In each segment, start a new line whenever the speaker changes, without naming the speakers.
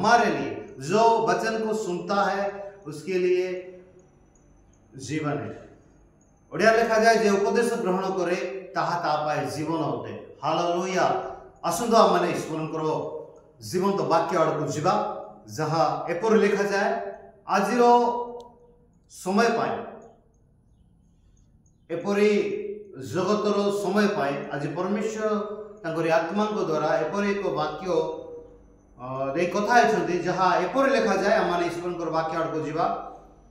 हमारे लिए जो वचन को सुनता है उसके लिए जीवन है। ओडिया लिखा जाए जे उपदेश ग्रहण करे ताहा ता पाए जीवन होते। हालेलुया। आसंदो आमने स्मरण करो जीवंत वाक्य आड़ को जीवा जहाँ एपर लिखा जाए आजिरो समय पाए एपरी जगतर समय पाए आज परमेश्वर तांकरी आत्मा द्वारा एपर एक वाक्य कथा जहाँ एपर लिखा जाए आम ईश्वर वाक्य आड़ को जीवा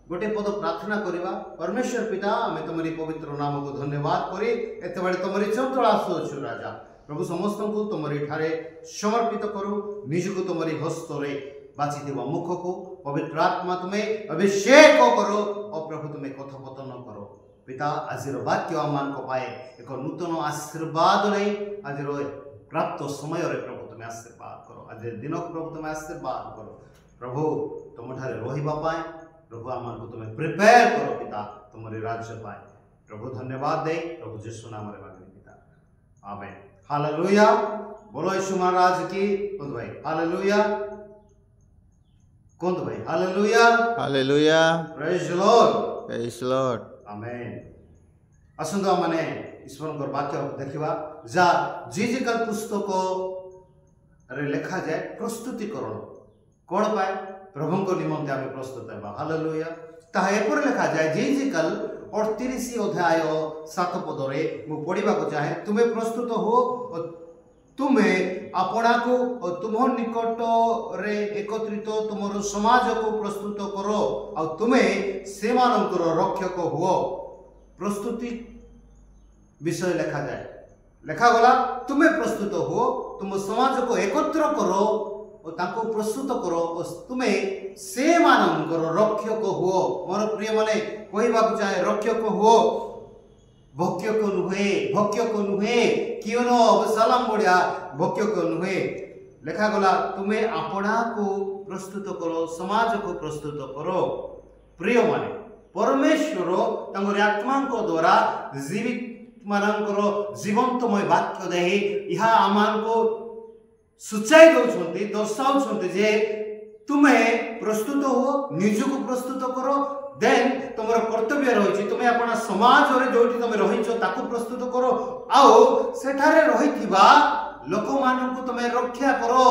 गोटे पद प्रार्थना करवा। परमेश्वर पिता आम तुमरी पवित्र नाम को धन्यवाद करी एत बड़े तुमरी चंचल आसुछु राजा प्रभु समस्त को तुमरी ठारे समर्पित करू निजको तुमरी हस्तरे बाची मुख को पवित्र आत्मा तुम्हें अभिषेक करो और प्रभु तुम्हें कथोपकथन करो पिता आज वाक्य आम पाए एक नूतन आशीर्वाद नहीं आज प्राप्त समय प्रभु तुम्हें आशीर्वाद करो आज दिन को प्रभु तुम्हें आशीर्वाद करो प्रभु तुम ठारे रहिबा पाए प्रभु आम को तुम्हें प्रिपेयर करो पिता तुम्हारे राज्य पाए प्रभु धन्यवाद दे प्रभु यीशु नाम रे मांगे पिता आमेन। हालेलुया। बोलो यीशु महाराज की कुंद भाई हालेलुया कुंद भाई hallelujah
hallelujah
praise the Lord
praise the Lord
amen. असंदो माने ईश्वर को वाक्य देखिबा जा जिजिकल पुस्तक रे लिखा जाए प्रस्तुतिकरण कोन पाए प्रभु को निमंते आमे प्रस्तुत हेबा। हालेलुया। ताहा एपर लिखा जाए जिजिकल 38 अध्याय 7 पद रे मु पढ़िबा को चाहे तुमे प्रस्तुत हो और तुमे अपना को और तुम निकट रे एकत्रित तुमर समाज को प्रस्तुत करो और तुमे से मानकर रक्षक हुओ। प्रस्तुति विषय लिखा जाए लिखा गला तुमे प्रस्तुत हो तुम समाज को एकत्र करो और ताको प्रस्तुत करो और तुम्हें से मानकर रक्षक हुओ। मोर प्रिय माने कहवा चाहे रक्षक हुओ भक्य को नुहे क्यों न अबशालोम बढ़िया भक्य को नुहे लिखा गला तुम्हें अपना को प्रस्तुत करो समाज को प्रस्तुत करो। प्रिय माने परमेश्वर तंगर आत्मा द्वारा जीवित मानकर जीवंतमय वाक्य दे यह आमान को सूचाई दौरान दर्शाऊँ जे तुम्हें प्रस्तुत हो निज को प्रस्तुत करो देन तुम कर्तव्य रही तुम्हें अपना समाज रे जो तुम रही प्रस्तुत करो आओ सेठारे रहिथिबा लोक मानक तुम्हें रक्षा करो।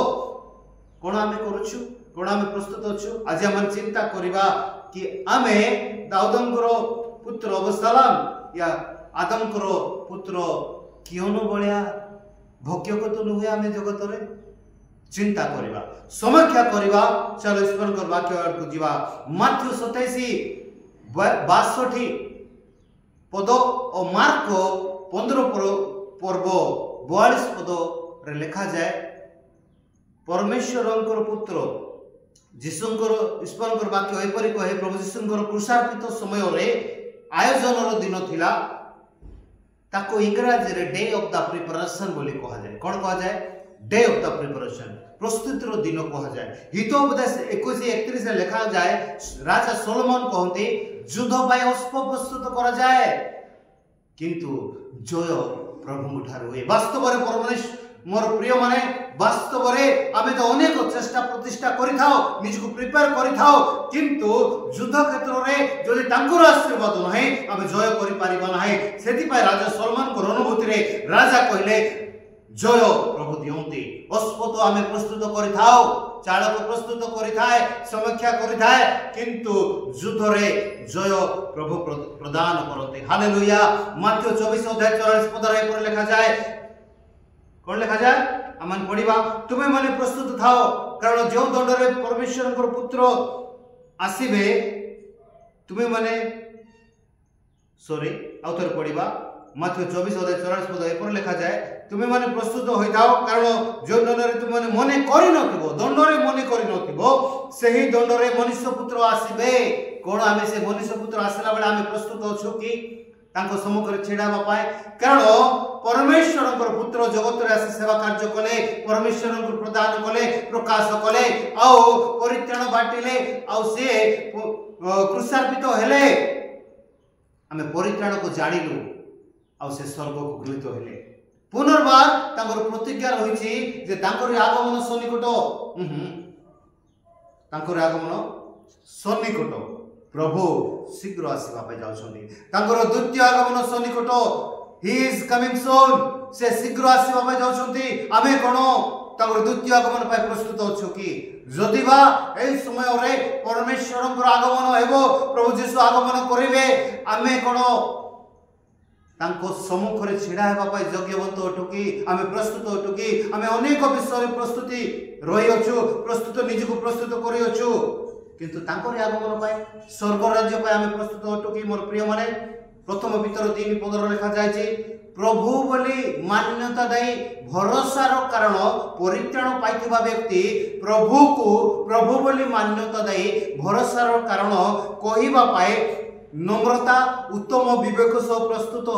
कौन आम करुछु कौन आम प्रस्तुत अच्छु आज आम चिंता करवा कि आमे दाऊदंकर पुत्र अबशालोम या आदमकर पुत्र कियोन बलिया भक्यक तो नुहे आम जगत रे चिंता करवा समीक्षा करवा। चलो ईश्वर वाक्य को जीवा माथ्यू 27:62 पद और मार्क 15 पर्व 42 पद रे लिखा जाए परमेश्वर पुत्र जीशुंकर ईश्वर वाक्य एपरी कहे प्रभु जीशुंकर क्रूसार्पित समय रे आयोजन दिन थिला ताको इंग्राजी रे डे ऑफ द प्रिपरेशन बोली कहा जाए। कौन कहा जाए डे ऑफ द प्रिपरेशन प्रस्तुतिर दिन कहा जाए। हितोपदेश 21:31 रे लिखा जाए राजा सोलोमन कहते युद्ध पाई अस्त्र प्रस्तुत करा जाए किंतु जय प्रभु ठार हुए। वास्तव रे परमेश्वर मोर प्रिय माने वास्तव रे आमे तो अनेक चेष्टा प्रतिष्ठा करि थाओ निज को प्रिपेयर करि थाओ किंतु युद्ध क्षेत्र रे जदि तांकर आशीर्वाद नाही आमे जय करि पारिबा नाही। सेति पाई राजा सोलोमन को अनुभूति रे राजा कहले जय प्रभु दियंती अस्त्र तो आमे प्रस्तुत करि थाओ चालक प्रस्तुत करि थाए समीक्षा करि थाए किंतु युद्ध रे जय प्रभु प्रदान करते। हालेलुया। माथ्यू 24:44 पद रे पर लिखा जाए कौन लिखा जाए आमान पढ़िबा तुम्हें माने प्रस्तुत थाओ कारण जो दंड रे परमेश्वर पुत्र आसीबे तुम्हें माने सॉरी आउथर पढ़िबा माथ्यू 24:44 पद एपर लिखा जाए तुम्हें माने प्रस्तुत होई थाओ कारण जो दंड रे तुम माने मने करि नथिबो दंड रे मने करि नथिबो सेही दंड रे मनुष्य पुत्र आसीबे। कोन आमे से मनुष्य पुत्र आसला बेला आमे प्रस्तुत अछु कि तांको सम्मुख रे छेड़ाबा पाए कारण परमेश्वर पुत्र जगत रे आसी सेवा कार्य कले परमेश्वर को प्रदान कले प्रकाश कले आओ परित्राण बाटिले आओ से क्रूसार्पित हेले आमे परित्राण को जानिलु आओ से स्वर्ग को गृहीत हेले पुनर्बार तांकर प्रतिज्ञा रहिछि जे तांकर आगमन सन्निकट तांकर आगमन सन्निकट प्रभु शीघ्र आसवा जाउछंती तांकर द्वितीय आगमन सन्निकट ही इज कमिंग सून से शीघ्र आसवा जाउछंती आमे कोन तांकर द्वितीय आगमन पाई प्रस्तुत अछु कि जदि बा एई समय रे परमेश्वरंकर आगमन हेबो प्रभु यीशु आगमन करिवे आमे कोन तांको सम्मुख रे छिड़ा हेबा पाई योग्यवंत अटु कि आमे प्रस्तुत अटु कि आमे अनेक विषय प्रस्तुति रही अछु प्रस्तुत निजको प्रस्तुत करि अछु किंतु तांकर आगमन पाई स्वर्ग राज्य पाई आमे प्रस्तुत अटु कि मोर प्रिय माने प्रथम पितर 3 पदर लिखा जायछि प्रभु बोली मान्यता दई भरोसार कारण परित्राण पाइथिबा व्यक्ति प्रभु को प्रभु बोली मान्यता दई भरोसार कारण कहिबा पाए नम्रता उत्तम विवेक सह प्रस्तुत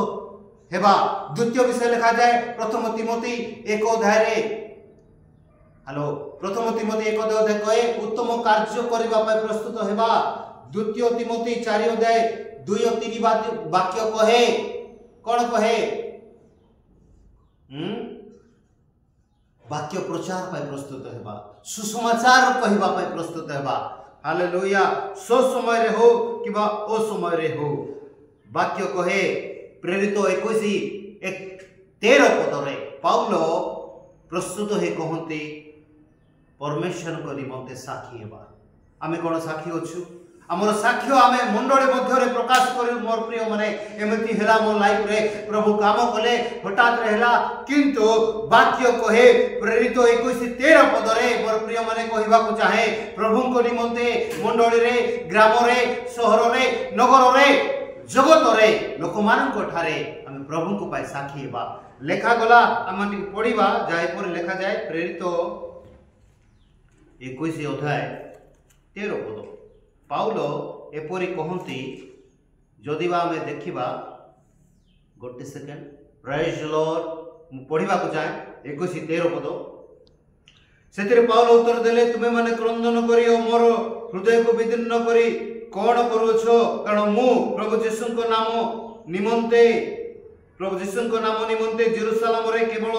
हेबा द्वितीय विषय लिखा जाए प्रथम तिमोथी 1 अध्याय रे हेलो प्रथम तिमोथी 1 अध्याय कहे उत्तम कार्य करिबा पाए प्रस्तुत हेबा द्वितीय तिमोथी 4 अध्याय 2 और 3 वाक्य कहे कौन कहे वाक्य प्रचार पाई प्रस्तुत हेबा सुसमाचार कहबा पाई प्रस्तुत हेबा हालेलुया सो समय रे हो किबा ओ समय रे हो वाक्य कहे प्रेरित 21:13 पद रे पाउलो प्रस्तुत हे कहंती परमेश्वर को निमंते साक्षी हेबा आमे कोन साक्षी अछु हमर साक्ष्य आमे मंडली मध्य रे प्रकाश करी मोर प्रिय माने एमती हेला मोर लाइफ रे प्रभु काम कले हठात रहेला किंतु वाक्य कहे प्रेरित 21:13 पद रे मोर प्रिय माने कहबा को चाहे प्रभु को निमंते मंडली रे ग्राम रे शहर रे नगर रे जगत रे लोक मान को ठारे हम प्रभु को पाए साक्षी हेबा लेखा गला हम टिक पढिबा जाय पर लेखा जाय प्रेरित 21 अध्याय 13 पद पाउलो एपरी कहती जदि बा आमे देखिबा गोटे सेकेंड प्रेज लॉर्ड पढ़िबा को जाए 21:13 पद सेतिरे पाउलो उत्तर देले तुमे माने क्रंदन करियो मोर हृदय को विदीर्ण करी कोन करूछो कारण मु प्रभु यीशु को नाम निमंते जेरूसलम रे केवल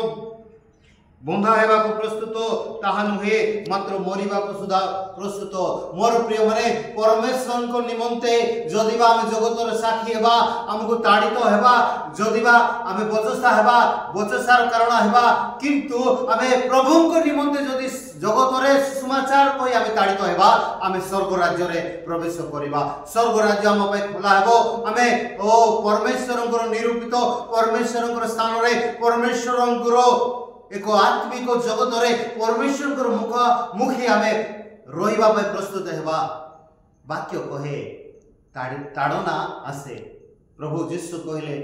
बंधा हेबा को प्रस्तुत ताहा नुहे मात्र मरिबा को सुधा प्रस्तुत मोर प्रिय माने परमेश्वर को निमंते जदिबा आमे जगत रे साक्षी हेबा हमको ताड़ित हेबा जदिबा आमे बचसा हेबा बचसार कारण हेबा किंतु आमे प्रभु को निमंते जदि जगत रे सुसमाचार कोई आमे ताड़ित हेबा आमे स्वर्ग राज्य रे प्रवेश करिबा स्वर्ग राज्य हम पय खुला हेबो आमे ओ परमेश्वर को निरूपित परमेश्वर को स्थान रे परमेश्वर को एक आत्मिक जगत रे परमेश्वर मुखी आमे रोइबा पाई प्रस्तुत हेबा वाक्य कहे ताड़ना आसे प्रभु यीशु कहले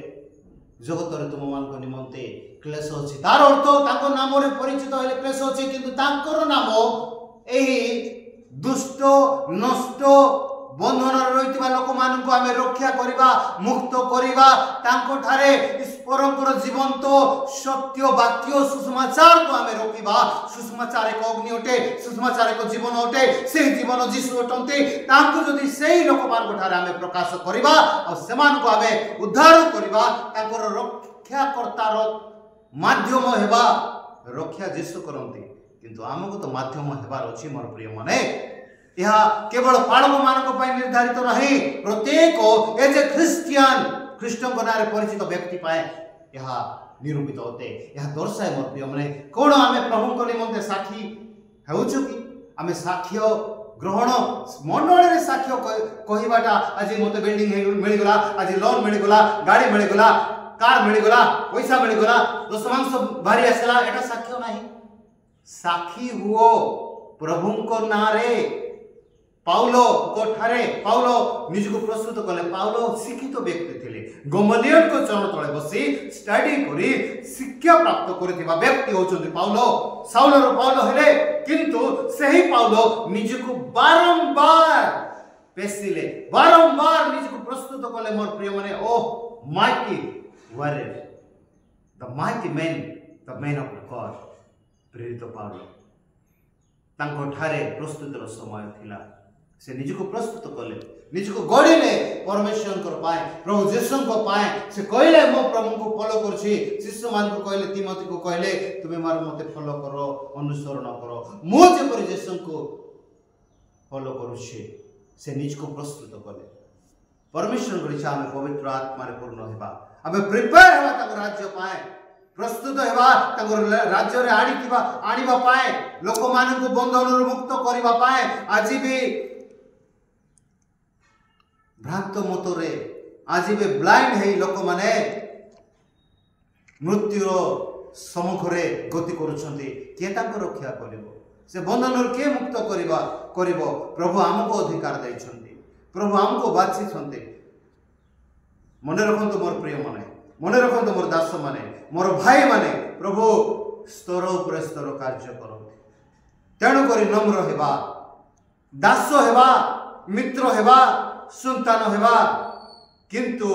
जगत रे तुम मान को निमंते क्लेश अछि तार अर्थ ताको नाम रे परिचित हेले क्लेश अछि किंतु तांकर नाम एही दुष्ट नष्ट बंधन रहितबा लोक मान को आमे रक्षा करिबा मुक्त करिबा तांको ठारे ईश्वरंकर जीवंत सत्य वाक्य सुसमाचार को आमे रखिबा सुसमाचार एक अग्नि अटे सुसमाचार एक जीवन अटे से जीवन यीशु अटंते तांको जदि सेही लोक मान को ठारे आमे प्रकाश करिबा और समान को आमे उद्धार करिबा तांकर रक्षा करतार माध्यम हेबा रक्षा यीशु करंती किंतु हमको तो माध्यम हेबार अछि मोर प्रिय माने यह केवल पालक मानक पाई निर्धारित नहीं प्रत्येक एज ए क्रिश्चियन ख्रीष्टन को नारे परिचित व्यक्ति पाए यह निरूपित होते यह दर्शाए मोर प्रिय माने कोन आमे प्रभु को निमंते साक्षी हेउछु कि आमे साक्ष्य ग्रहण मंडली रे साक्ष्य कहिबाटा आज मते बिल्डिंग मिल गला आज लोन मिल गला गाड़ी मिल गला कार मिल गला पैसा मिल गला दशमांश भारी आसला एटा साक्ष्य नहीं साक्षी हुओ प्रभु को नारे पाउलो कोठारे पाउलो निजको प्रस्तुत कले पाउलो शिक्षित व्यक्ति थिले गमलियल को चरण तळे बसी स्टडी करी शिक्षा प्राप्त करथिबा व्यक्ति होचंती पाउलो साउलर पाउलो हेले किंतु सही पाउलो निजको बारंबार पेसिले बारंबार निजको प्रस्तुत कले मोर प्रिय माने O mighty warrior the mighty man of God प्रेरित पाउलो तांको ठारे प्रस्तुतर समय थिला से निजको प्रस्तुत कले निजको गड़िले परमेश्वर को पाए प्रभु यीशु को पाए से कहले मो प्रभु को फॉलो करछि शिष्य मान को कहले तिमोथी को कहले तुमे मार मते फॉलो करो अनुसरण करो मो जे पर यीशु को फॉलो करुछे से निज को प्रस्तुत कले परमेश्वर इच्छा आम पवित्र आत्मा पूर्ण होगा आम प्रिपेयर होगा राज्य पाए प्रस्तुत होगा राज्य रे आनिबा पाए लोक मान बंधन मुक्त करने पाए आज भी भ्रांत मतरे आज भी ब्लाइंड है लोक माने मृत्युर सम्मुखरे गति करुछंती किए तांको रक्षा करिवो से बंधन किए मुक्त करिवो प्रभु आमको अधिकार दैछंती प्रभु आमको बाछिछंती मने रखंतु मोर प्रिय माने मने रखंतु मोर दास माने मोर भाई माने प्रभु स्तर उपर स्तर कार्य करंती तेणु करी नम्र हेबा दास हेबा मित्र हेबा संतान हेबा किंतु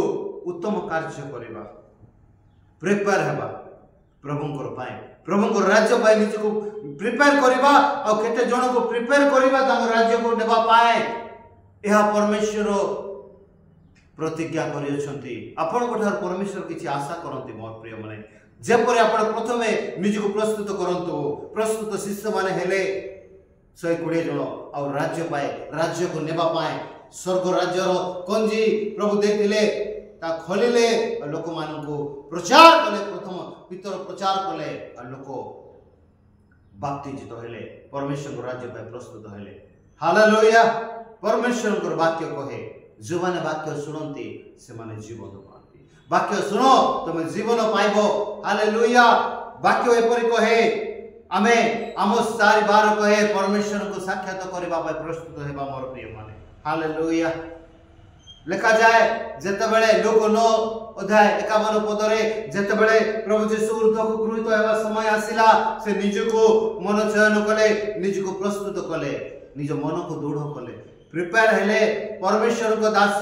उत्तम कार्य करबा प्रिपेयर हेबा प्रभुंकर पाए प्रभुंकर राज्य पाए निज को प्रिपेयर करबा और केते जन को प्रिपेयर करबा तांको राज्य को नेबा पाए यह परमेश्वर प्रतिज्ञा करियछंती आपण कोठार परमेश्वर किछि आशा करंती मोर प्रिय माने जेपरि आपण प्रथमे निज को प्रस्तुत करंतु प्रस्तुत शिष्य माने हेले 120 जन और राज्य पाए राज्य को नेबा पाए स्वर्ग राज्यर कंजी प्रभु देखिले ता खोलिले लोक मानकु प्रचार कले प्रथम पितर प्रचार कले लोक बाप्तिजित हेले परमेश्वर राज्य पाए प्रस्तुत हेले हालेलुया परमेश्वर वाक्य कहे जो माने वाक्य सुनंती से माने जीवन पाती वाक्य सुनो तुम जीवन पाइबो हालेलुया वाक्य एपरि कहे आमे आमोस 4:12 कहे परमेश्वर को साक्षात करबा पाए प्रस्तुत हेबा मोर प्रिय माने हालेलुया लिखा जाए जेते बेले लोक 9 अध्याय 51 पदरे जेते बेले प्रभु यीशु ऊर्ध्व को गृहीत हेबा समय आसिला से निज को मन चयन कले निज को प्रस्तुत कले निज मन को दृढ़ कले प्रिपेयर हेले परमेश्वर को दास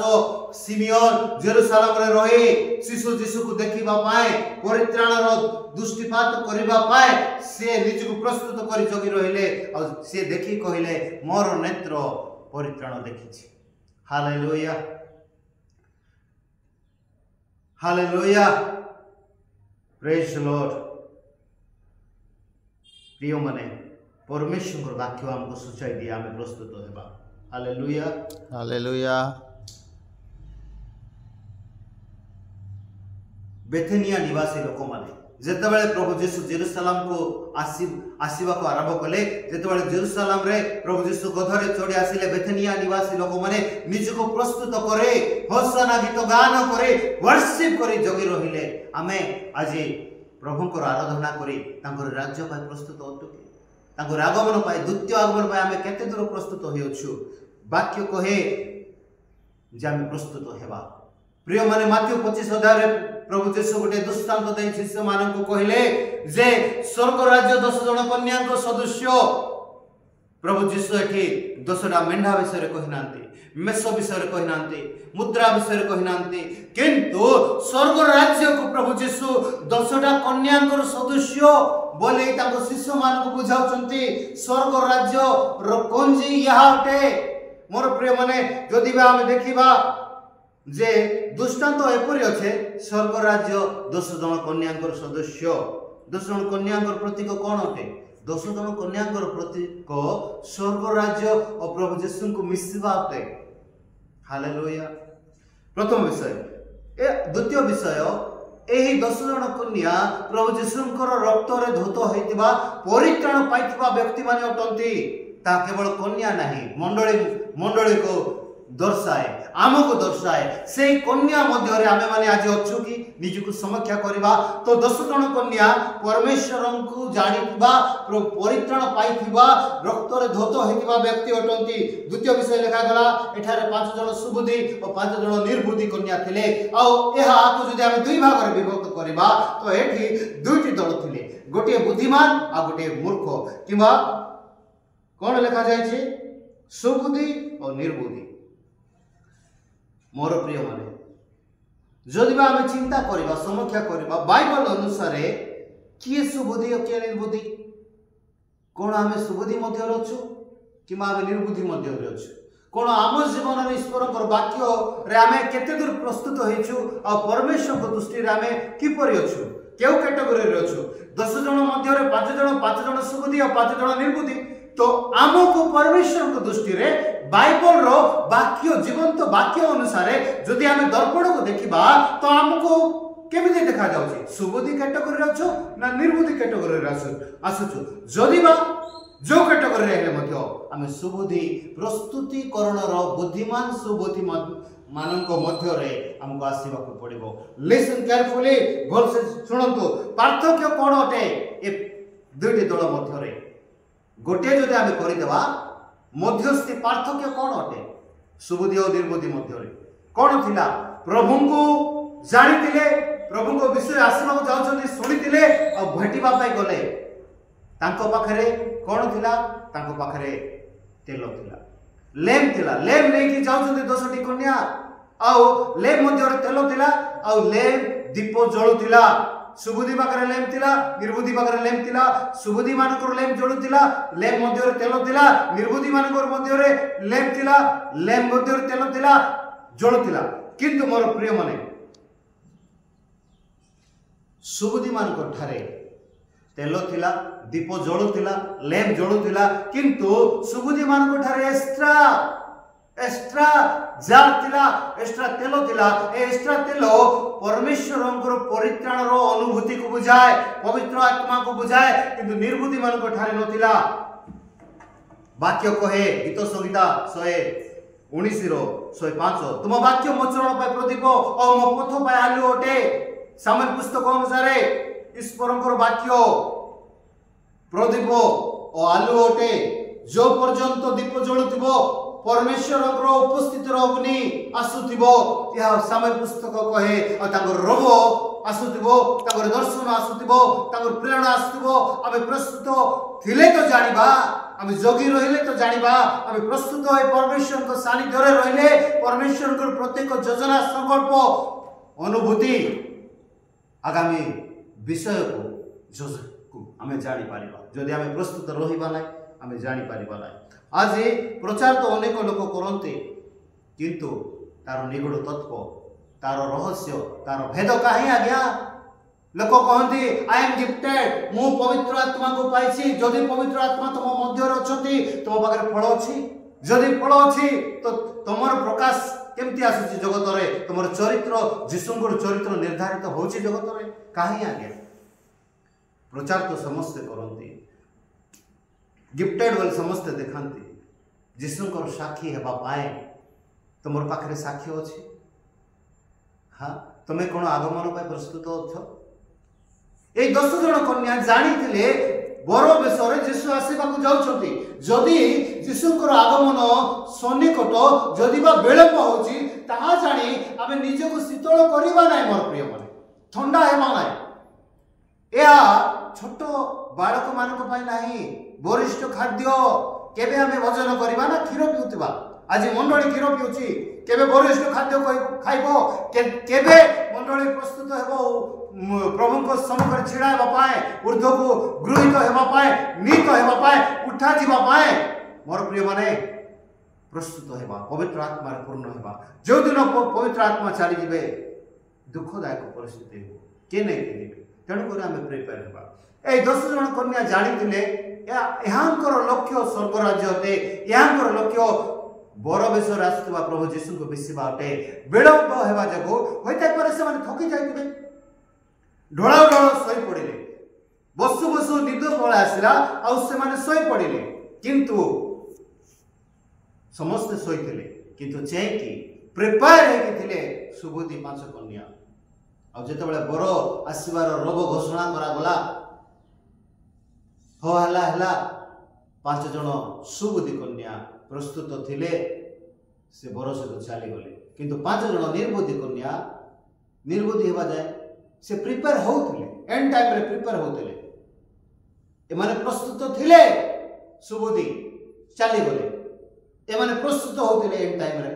सिमियोन जेरूशलेम रे रही शिशु यीशु को देखिबा पाए परित्राण रो दृष्टिपात करबा पाए से निज को प्रस्तुत करी जगी रहिले और से देखि कहिले मोर नेत्र परित्राण देखिछि hallelujah hallelujah praise the Lord प्रिय माने परमेश्वर वाक्य हमको सूचाई दिया आमे प्रस्तुत हेबा हालेलुया
हालेलुया
बेथेनिया निवासी लोक माने जेतेबेले प्रभु यीशु जेरूशलेम को आसीबा को आरंभ कले जेतेबेले जेरूशलेम रे प्रभु यीशु गधरे चढ़ी आसिले बेथेनिया निवासी लोक माने निज को प्रस्तुत करे होसना गीत गान करे वर्शिप करे जगी रहिले आमे आज प्रभुंकर आराधना करी तांकर राज्य पाए प्रस्तुत होतुके तांकर आगमन पाए द्वितीय आगमन पाए आमे केते दूर प्रस्तुत होइछु वाक्य कहे जे आमे प्रस्तुत हेबा प्रिय माने माथ्यू 25 अध्याय रे प्रभु यीशु गोटे दृष्टांत दे शिष्य मान को कहले जे स्वर्ग राज्य 10 जन कन्या को सदस्य प्रभु यीशु एठी 10टा मेंढा विषय कहिनांती मेष विषय कहिनांती मुद्रा विषय कहिनांती किंतु स्वर्ग राज्य को प्रभु यीशु 10टा कन्या को सदस्य बोले ताको शिष्य मान को बुझाउचंती स्वर्ग राज्य रो कोंजी यहा अटे मोर प्रिय माने जदि बा हम देखिबा जे दृष्टांत एपरि अच्छे स्वर्ग राज्य 10 जन कन्यांकर सदस्य 10 जन कन्यांकर प्रतीक कौन अटे 10 जन कन्यांकर प्रतीक स्वर्ग राज्य और प्रभु यीशु को मिसिबा अटे हालेलुया प्रथम विषय द्वितीय विषय एही 10 जन कन्या प्रभु यीशुंकर रक्त रे धौत होइतिबा परित्राण पाइतिबा व्यक्ति माने अटंती ता केवल कन्या नहीं मंडली को दर्शाए आमको दर्शाए से कन्या मध्य रे आमे माने आज अछु कि निज को समीक्षा करबा तो 10 जन कन्या परमेश्वर को जानिबा परित्राण पाइथिबा रक्त रे धौत होइतिबा व्यक्ति अटंती द्वितीय विषय लिखा गला एठारे 5 जन सुबुद्धि और 5 जन निर्बुद्धि कन्या थिले आ एहा को जदि आमे दुई भाग रे विभक्त करबा तो एठी दुईटी दल थिले गोटे बुद्धिमान आ गोटे मूर्ख किबा कोन लिखा जाय छै सुबुद्धि और निर्बुद्धि मोर प्रिय माने जदि बा आमे चिंता करबा समीक्षा करबा बाइबल अनुसार किए सुबुद्धि और किए निर्बुद्धि कोन आमे सुबुद्धि मध्य रहछु किमा आमे निर्बुद्धि मध्य रहछु कोन आम जीवन रे ईश्वरकर वाक्य रे आमे केते दूर प्रस्तुत होइछु आ परमेश्वर को दृष्टि रे आमे किपरि अछु केउ कैटेगरी रे अछु 10 जन मध्य रे 5 जन सुबुद्धि और 5 जन निर्बुद्धि तो आमको परमेश्वर को दृष्टि रे बाइबल रो वाक्य जीवंत वाक्य अनुसार जदि आम दर्पण को देखिबा तो आमको केमिति देखा जाउछि सुबुद्धि कैटेगरी अच्छो ना निर्बुद्धि कैटेगरी आसुछु जदि बा जो कैटेगरी रे हेले मध्य आम सुबुद्धि प्रस्तुतिकरण रो बुद्धिमान सुबुद्धि माननको मध्य रे हमको आसीबा को पड़िबो लिसन केयरफुली भल से सुनंतु पार्थक्य कोन अटे ए दुईटी दल मध्य रे गोटे जदि आम करि देबा मध्यस्थी पार्थक्य कोन अटे सुबुद्धि और निर्बुद्धि मध्य रे कोन थिला प्रभु को जानिथिले प्रभु को विषय आश्रम जाउछन्ती सुनिथिले आ भेटिबा पाई गले तांको पाखरे कोन थिला तांको पाखरे तेल थिला लेम थिला लेम नै कि जाउछन्ती 10टी कन्या आउ लेम मध्य रे तेल थिला आउ लेम दीप जळुथिला सुबुद्धि पाखरे लेम थिला निर्बुद्धि पाखरे लेम थिला सुबुद्धि मानकर लेम जळुथिला लेम मध्य रे तेल थिला निर्बुद्धि मानकर मध्य रे लेम थिला लेम मध्य रे तेल थिला जळुथिला किंतु मोर प्रिय माने सुबुद्धि मानकर ठारे तेल थिला दीप जळुथिला लेम जळुथिला किंतु सुबुद्धि मानकर ठारे एक्स्ट्रा जार थिला एक्स्ट्रा तेल थिला ए एक्स्ट्रा तेल परमेश्वरंकर परित्राण रो अनुभूति को बुझाए पवित्र आत्मा को बुझाए किंतु निर्बुद्धि मानकर ठारे नथिला वाक्य कहे गीत संहिता 119 रो 105 तुम वाक्य मोचरण पाए प्रदीप और मो पथ पाए आलु अटे सामान्य पुस्तक अनुसार ईश्वरंकर वाक्य प्रदीप और आलु अटे जो पर्यंत दीप जळुथिबो परमेश्वर उपस्थित अग्नि आसुथिबो या सामान्य पुस्तक कहे और तांकर रोग आसुथिबो तांकर दर्शन आसुथिबो तांकर प्रेरणा आसुथिबो आमे प्रस्तुत थिले तो जानिबा आमे जोगी रहिले तो जानिबा आमे प्रस्तुत होय परमेश्वर को सानिध्य रे रहिले परमेश्वर को प्रत्येक योजना संकल्प अनुभूति आगामी विषय को आमे जानि पारिबा जदि आमे प्रस्तुत रहिबा नै आमे जानि पारिबा नै आज प्रचार तो अनेक लोक करते किंतु तार निगूढ़ तत्व तार रहस्य तार भेद कहीं आज्ञा लोक कहते आई एम गिफ्टेड मु पवित्र आत्मा को पाइछि जदि पवित्र आत्मा तुम मध्य अछंती तुम पाखरे फल अछि जदि फल अछि तो तुमर प्रकाश केमती आसुछि जगत रे तुमर चरित्र जीशुंकर चरित्र निर्धारित होछि जगत रे कहीं आज्ञा प्रचार तो समस्त करते गिफ्टेड वाले समस्त देखते जीशुंकर साक्षी हेबा पाए तुमर पाखरे साक्षी अछि हाँ तुम्हें कौन आगमन पाए प्रस्तुत अछ ए 10 जन कन्या जानिथिले बर बेशरे जीशु आसीबा को जाउछंती जदि जीशुंकर आगमन सन्निकट जदि बा विलंब होछि ताहा जानी आमे निजे को शीतल करिबा नै मोर प्रिय माने ठंडा हेबा नै या छोट बालक मानक पाई नाही वरिष्ठ खाद्य केबे हमें भोजन करबा ना क्षीर पिउतबा आज मंडली क्षीर पिउची केबे वरिष्ठ खाद्य खाइबो केबे मंडली प्रस्तुत हेबो प्रभु को सम्मुख छिड़ा हेबा पाए ऊर्ध्व को गृहीत हेबा पाए नीत हेबा पाए उठा जीवा पाए मोर प्रिय माने प्रस्तुत हेबा पवित्र आत्मा रे पूर्ण हेबा जो दिन पवित्र आत्मा चली जिवे दुखदायक परिस्थिति के नै के तेणु कर आमे प्रिपेयर हेबा ए 10 जन कन्या जानिथिले यहाँकर लक्ष्य स्वर्ग राज्य अटे यहाँकर लक्ष्य बर बेशर आसुवा प्रभु जीशु को मिसिबा अटे विलंब हेबा जगो होइते पारे से माने थकी जाइतिबे ढोळा ढोळ सोई पड़िले बसु बसु निद पळ आसिला आ से माने सोई पड़िले किंतु समस्त सोईथिले किंतु चेकी प्रिपेयर हेकिथिले सुबुद्धि 5 कन्या आ जेते बेले बर आसीबार रब घोषणा करा गला हो हला 5 जन सुबुद्धि कन्या प्रस्तुत थिले से बर सहित चली गले किंतु 5 जन निर्बुद्धि कन्या निर्बुद्धि हेबा जाय से प्रिपेयर होउथिले एंड टाइम रे प्रिपेयर होउथिले ए माने प्रस्तुत थिले सुबुद्धि चली गले ए माने प्रस्तुत होउथिले एंड टाइम रे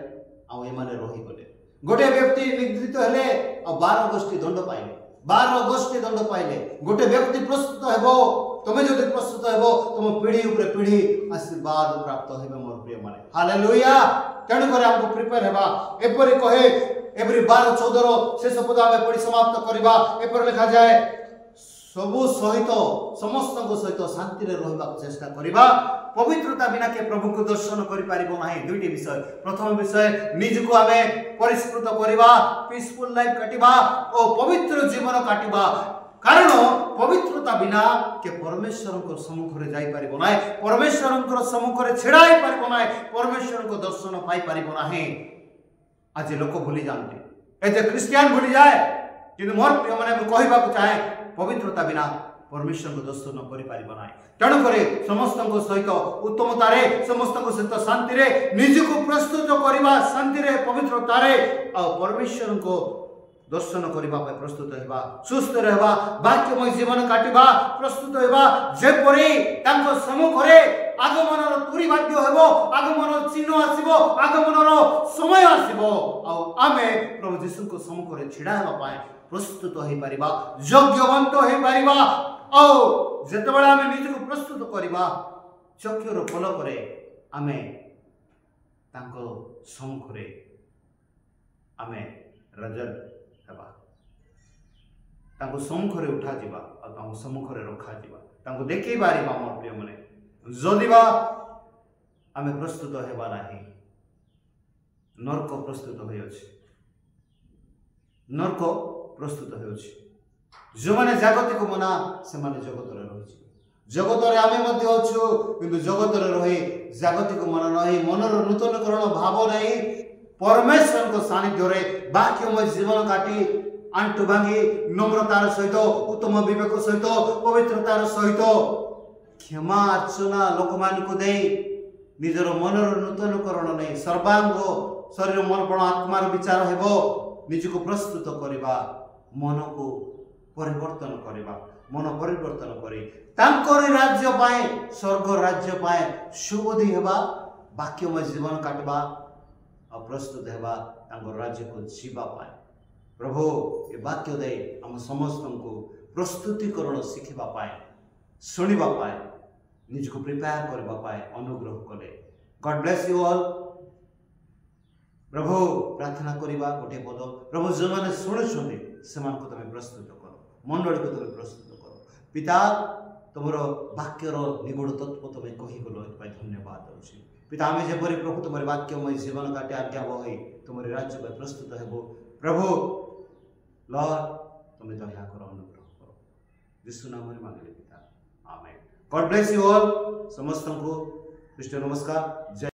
आ ए माने रही गले गोटे व्यक्ति निगृहित हेले आ 12 गोष्ठी दंड पाइले 12 गोष्ठी दंड पाइले गोटे व्यक्ति प्रस्तुत हेबो तुम जो प्रस्तुत हेबो तुम पीढ़ी ऊपर पीढ़ी आशीर्वाद प्राप्त हेबे मोर प्रिय माने हालेलुया तेणु करे हमको प्रिपेयर हेबा एपरि कहे एवरी 12-14 शेष पद आमे पढ़ी समाप्त करबा एपर लिखा जाए सबु सहित समस्त सहित शांति रहा चेष्टा करवा। पवित्रता बिना के प्रभु को दर्शन कर दुईटी विषय। प्रथम विषय निजको आम परिष्कृत करवा, पीसफुल लाइफ काटिबा और पवित्र जीवन काटिबा। कारण पवित्रता बिना के परमेश्वर सम्मुख में जाई परिबो ना, परमेश्वर सम्मुख में छिड़ाई परिबो ना, परमेश्वर को दर्शन पाई परिबो ना। आज लोक भूली जाते, एज क्रिश्चियन भूली जाए, कि मोर प्रिय मैंने कहवा चाहे पवित्रता बिना परमेश्वर को दर्शन कर तेणुक समस्त सहित उत्तमतार समस्त सहित शांति निजको प्रस्तुत करवा, शांति पवित्रतार परमेश्वर को दर्शन करने प्रस्तुत होगा, सुस्थ रहा, वाक्यमय जीवन काटिबा प्रस्तुत होगा। जेपरी सम्मुख में आगमन तुरी बाध्य हो, आगमन चिन्ह आसब, आगमन समय आसब, आमे प्रभु जीशु को सम्मुख में छिड़ा होगा प्रस्तुत हो पारिबा, योग्यवंत हो पारिबा। जेतेबेले आमे निजको प्रस्तुत करवा चक्षुर पलक आमे तांको सम्मुख में आमे रजत हेबा, तांको सम्मुख में उठा जिबा और तांको सम्मुख में रखा जिबा, तांको देखै पारिबा। मोर प्रिय माने जदिबा आमे प्रस्तुत हेबा नाही, नरक प्रस्तुत होई अछि, नरक प्रस्तुत होउछि। जो माने जागतिक मना से माने जगत रे रहछि, जगत रे आमे मध्ये अछु, किंतु जगत रे रही जागतिक मन नहीं, मनर नूतनकरण भाव नहीं, परमेश्वर को सानिध्य रे वाक्यमय जीवन काटी आंटू भांगी नम्रतार सहित, उत्तम विवेक सहित, पवित्रतार सहित क्षमा अर्चना लोक मान को दे निजर मनर नूतनकरण नहीं, सर्वांग शरीर मन प्राण आत्मार विचार हेबो, निजको प्रस्तुत करवा, मन को परिवर्तन करवा, मन परिवर्तन करे तांकर राज्य पाए, स्वर्ग राज्य पाए सुबोधी हेबा, वाक्यमय जीवन काटवा और प्रस्तुत हेबा तांकर राज्य को जीवा पाए। प्रभु ये वाक्य दे हम समस्त को प्रस्तुतिकरण शिखा पाए, शुणा पाए, निजको प्रिपेयर करवा पाए अनुग्रह कले। God bless you all. प्रभु प्रार्थना करवा गोटे पद, प्रभु जो मैंने शुणुंट से तुम प्रस्तुत कर, मंडली को तुम प्रस्तुत कर। पिता तुम वाक्यर निगूढ़ तत्व तुम कहीगल, धन्यवाद अच्छी पिता। आम जपरी प्रभु तुम वाक्यमय जीवन काटे आज्ञा बही तुम राज्य में प्रस्तुत हेबो। प्रभु लॉर्ड तुम दया कर, अनुग्रह कर, यीशु नाम में मांगले पिता, amen. God bless you all. समस्त को ख्रीष्ट नमस्कार। जय